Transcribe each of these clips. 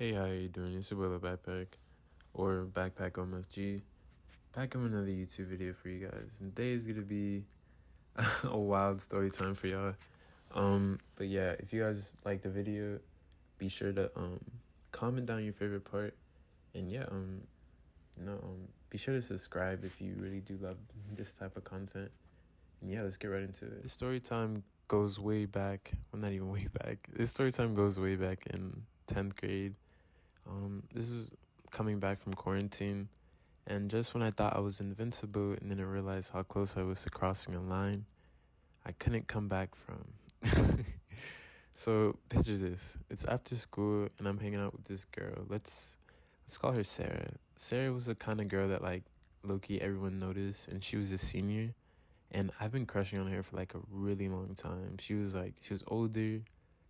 Hey, how you doing? It's your boy Lil Backpack, or Backpack OMFG. Back on another YouTube video for you guys. And today is gonna be a wild story time for y'all. But yeah, if you guys like the video, be sure to comment down your favorite part, and yeah, be sure to subscribe if you really do love this type of content. And yeah, let's get right into it. This story time goes way back. Well, not even way back. This story time goes way back in 10th grade. This is coming back from quarantine, and just when I thought I was invincible and then I realized how close I was to crossing a line I couldn't come back from. So picture this. It's after school and I'm hanging out with this girl. Let's call her Sarah. Sarah was the kind of girl that like low-key everyone noticed, and she was a senior, and I've been crushing on her for like a really long time. She was older.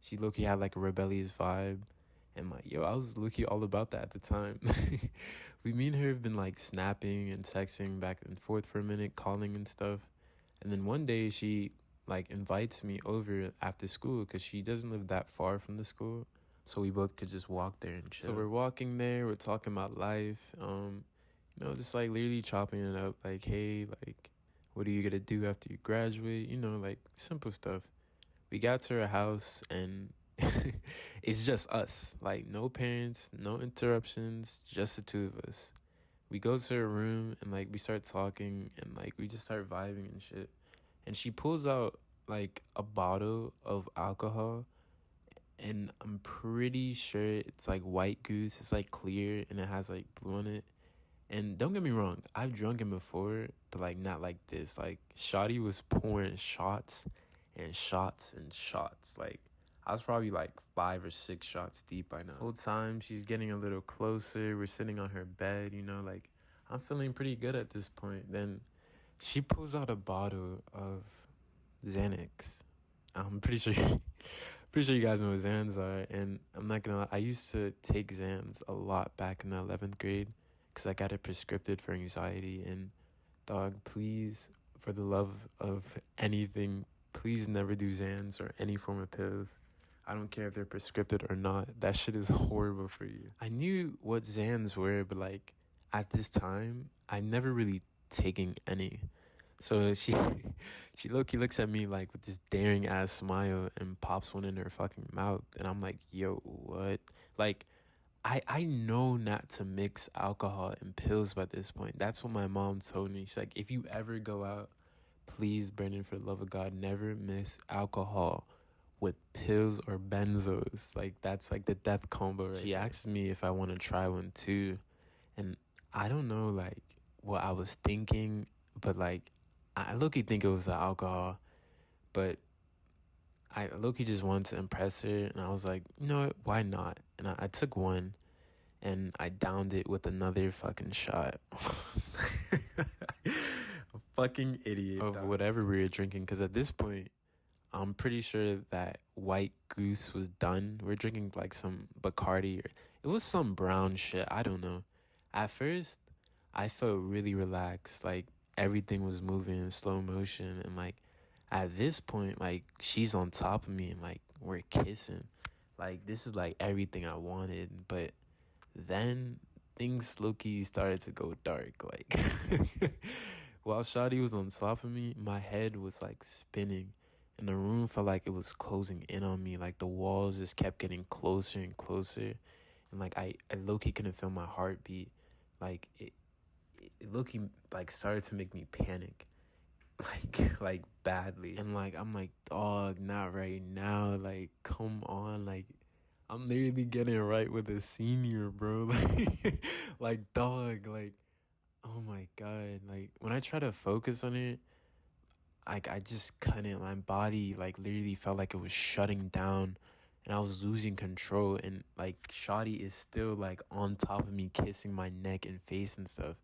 She low-key had like a rebellious vibe. And like, yo, I was low-key all about that at the time. Me and her have been like snapping and texting back and forth for a minute, calling and stuff. And then one day she like invites me over after school because she doesn't live that far from the school. So we both could just walk there and chill. So we're walking there, we're talking about life. Just like literally chopping it up. Like, hey, like, what are you gonna do after you graduate? Like simple stuff. We got to her house and it's just us, like no parents, no interruptions, just the two of us. We go to her room and like we start talking and like we just start vibing and shit. And she pulls out like a bottle of alcohol, and I'm pretty sure it's like White Goose. It's like clear and it has like blue on it. And don't get me wrong, I've drunk it before, but like not like this. Like Shawty was pouring shots and shots and shots. Like I was probably like 5 or 6 shots deep by now. The whole time she's getting a little closer. We're sitting on her bed, like I'm feeling pretty good at this point. Then she pulls out a bottle of Xanax. I'm pretty sure you guys know what Xans are. And I'm not gonna lie, I used to take Xans a lot back in the 11th grade because I got it prescribed for anxiety. And dog, please, for the love of anything, please never do Xans or any form of pills. I don't care if they're prescribed or not. That shit is horrible for you. I knew what Xans were, but like at this time, I've never really taken any. So she low-key looks at me like with this daring ass smile and pops one in her fucking mouth. And I'm like, yo, what? Like, I know not to mix alcohol and pills by this point. That's what my mom told me. She's like, if you ever go out, please, Brendan, for the love of God, never mix alcohol with pills or benzos. Like that's like the death combo. She asked me if I want to try one too, and I don't know like what I was thinking, but like I low-key think it was the alcohol, but I low-key just wanted to impress her, and I was like, you know what, why not? And I took one and I downed it with another fucking shot. A fucking idiot of whatever we were drinking, because at this point I'm pretty sure that White Goose was done. We're drinking like some Bacardi, or it was some brown shit. I don't know. At first, I felt really relaxed. Like everything was moving in slow motion. And like at this point, like she's on top of me and like we're kissing. Like this is like everything I wanted. But then things low-key started to go dark. Like while Shawty was on top of me, my head was like spinning. And the room felt like it was closing in on me. Like the walls just kept getting closer and closer. And like I low-key couldn't feel my heartbeat. Like it low-key like started to make me panic. Like badly. And like I'm like, dog, not right now. Like come on. Like I'm literally getting right with a senior, bro. Like dog, like oh my God. Like when I try to focus on it, like I just couldn't. My body like literally felt like it was shutting down, and I was losing control. And like Shawty is still like on top of me, kissing my neck and face and stuff.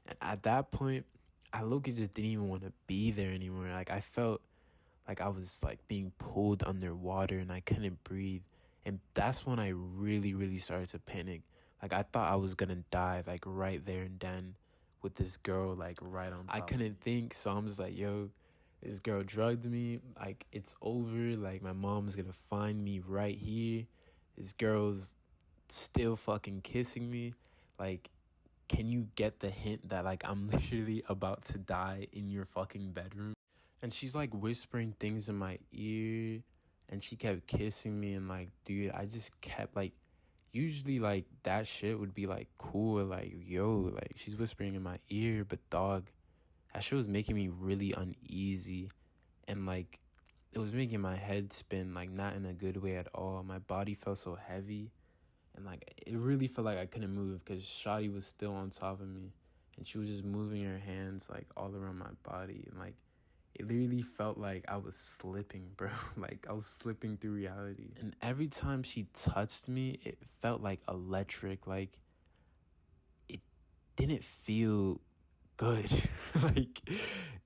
And at that point, I low-key just didn't even want to be there anymore. Like I felt like I was like being pulled underwater and I couldn't breathe. And that's when I really, really started to panic. Like I thought I was gonna die like right there and then with this girl like right on top. I couldn't think, so I'm just like, yo, this girl drugged me. Like it's over. Like my mom's gonna find me right here. This girl's still fucking kissing me. Like, can you get the hint that, like, I'm literally about to die in your fucking bedroom? And she's, like, whispering things in my ear, and she kept kissing me, and, like, dude, I just kept, like, usually, like, that shit would be, like, cool, like, yo, like, she's whispering in my ear, but, dog, that shit was making me really uneasy, and, like, it was making my head spin, like, not in a good way at all. My body felt so heavy, and, like, it really felt like I couldn't move because Shawty was still on top of me, and she was just moving her hands, like, all around my body, and, like, it literally felt like I was slipping, bro. Like, I was slipping through reality. And every time she touched me, it felt, like, electric. Like, it didn't feel good. Like,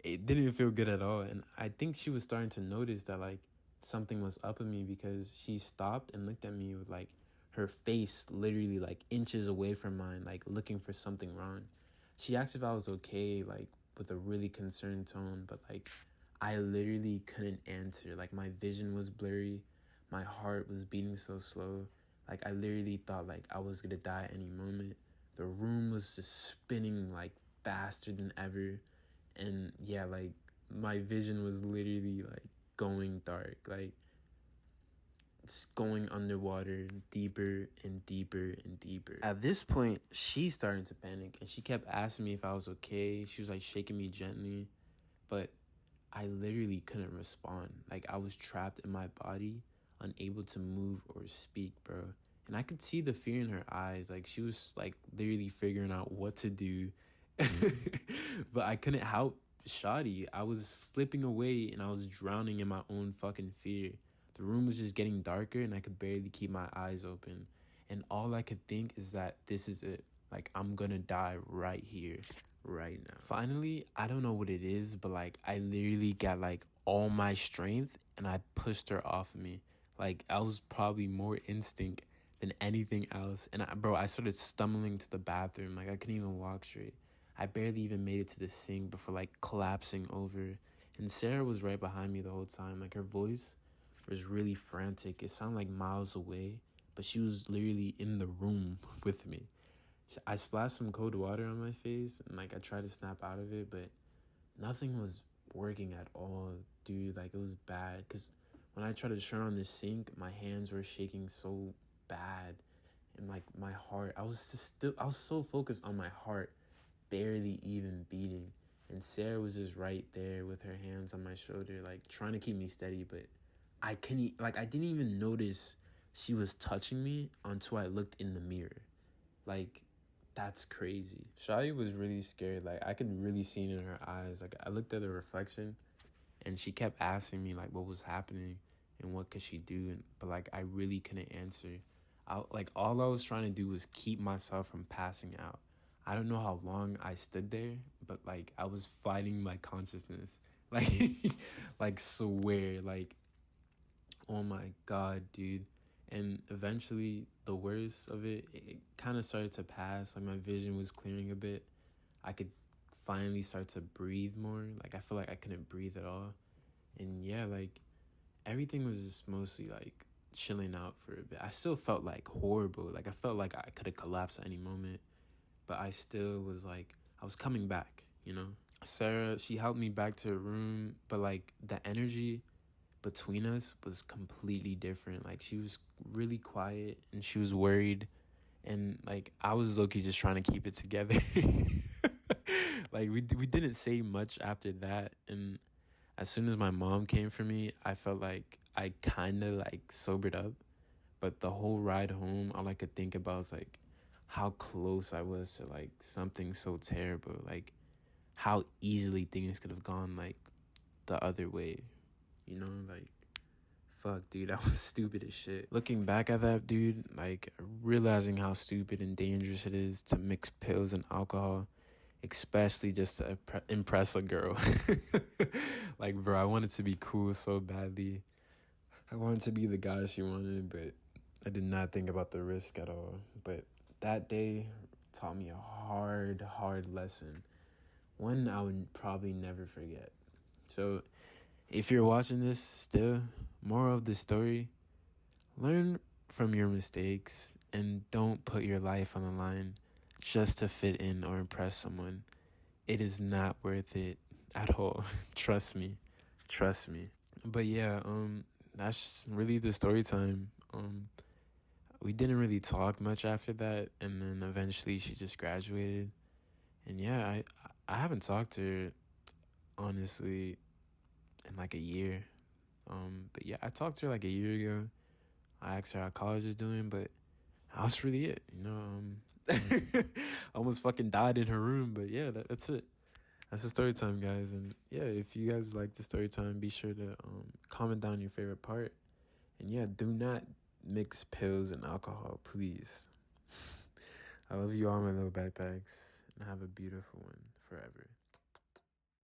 it didn't feel good at all. And I think she was starting to notice that, like, something was up with me, because she stopped and looked at me with, like, her face literally, like, inches away from mine, like, looking for something wrong. She asked if I was okay, like, with a really concerned tone, but, like, I literally couldn't answer. Like, my vision was blurry. My heart was beating so slow. Like, I literally thought, like, I was gonna die any moment. The room was just spinning, like, faster than ever. And yeah, like, my vision was literally, like, going dark. Like, it's going underwater deeper and deeper and deeper. At this point, she's starting to panic, and she kept asking me if I was okay. She was, like, shaking me gently, but I literally couldn't respond. Like, I was trapped in my body, unable to move or speak, bro. And I could see the fear in her eyes. Like, she was, like, literally figuring out what to do. But I couldn't help Shawty. I was slipping away, and I was drowning in my own fucking fear. The room was just getting darker, and I could barely keep my eyes open. And all I could think is that this is it. Like, I'm gonna die right here, right now. Finally, I don't know what it is, but, like, I literally got, like, all my strength, and I pushed her off of me. Like, I was probably more instinct than anything else. And I started stumbling to the bathroom. Like, I couldn't even walk straight. I barely even made it to the sink before, like, collapsing over. And Sarah was right behind me the whole time. Like, her voice was really frantic. It sounded like miles away, but she was literally in the room with me. I splashed some cold water on my face, and, like, I tried to snap out of it, but nothing was working at all, dude. Like, it was bad, because when I tried to turn on the sink, my hands were shaking so bad, and, like, my heart, I was so focused on my heart barely even beating, and Sarah was just right there with her hands on my shoulder, like, trying to keep me steady, but I didn't even notice she was touching me until I looked in the mirror. Like, that's crazy. Shawty was really scared. Like, I could really see it in her eyes. Like, I looked at the reflection, and she kept asking me, like, what was happening and what could she do. But, like, I really couldn't answer. All I was trying to do was keep myself from passing out. I don't know how long I stood there, but, like, I was fighting my consciousness. Like, like, swear, like, oh my God, dude. And eventually, the worst of it kind of started to pass. Like, my vision was clearing a bit. I could finally start to breathe more. Like, I feel like I couldn't breathe at all. And yeah, like, everything was just mostly, like, chilling out for a bit. I still felt, like, horrible. Like, I felt like I could have collapsed at any moment. But I still was, like, I was coming back, you know? Sarah, she helped me back to her room. But, like, the energy between us was completely different. Like, she was really quiet, and she was worried, and, like, I was low-key just trying to keep it together. Like, we didn't say much after that, and as soon as my mom came for me, I felt like I kind of, like, sobered up. But the whole ride home, all I could think about was, like, how close I was to, like, something so terrible. Like, how easily things could have gone, like, the other way. You know, like, fuck, dude, I was stupid as shit. Looking back at that, dude, like, realizing how stupid and dangerous it is to mix pills and alcohol, especially just to impress a girl. Like, bro, I wanted to be cool so badly. I wanted to be the guy she wanted, but I did not think about the risk at all. But that day taught me a hard lesson. One I would probably never forget. So, if you're watching this still, moral of the story, learn from your mistakes And don't put your life on the line just to fit in or impress someone. It is not worth it at all. Trust me. Trust me. But yeah, that's really the story time. We didn't really talk much after that, and then eventually she just graduated. And yeah, I haven't talked to her honestly in like a year. But yeah, I talked to her like a year ago. I asked her how college is doing, but that's really it. I almost fucking died in her room, but yeah, that's it. That's the story time, guys. And yeah, if you guys like the story time, be sure to comment down your favorite part. And yeah, do not mix pills and alcohol, please. I love you all, my little backpacks, and have a beautiful one forever.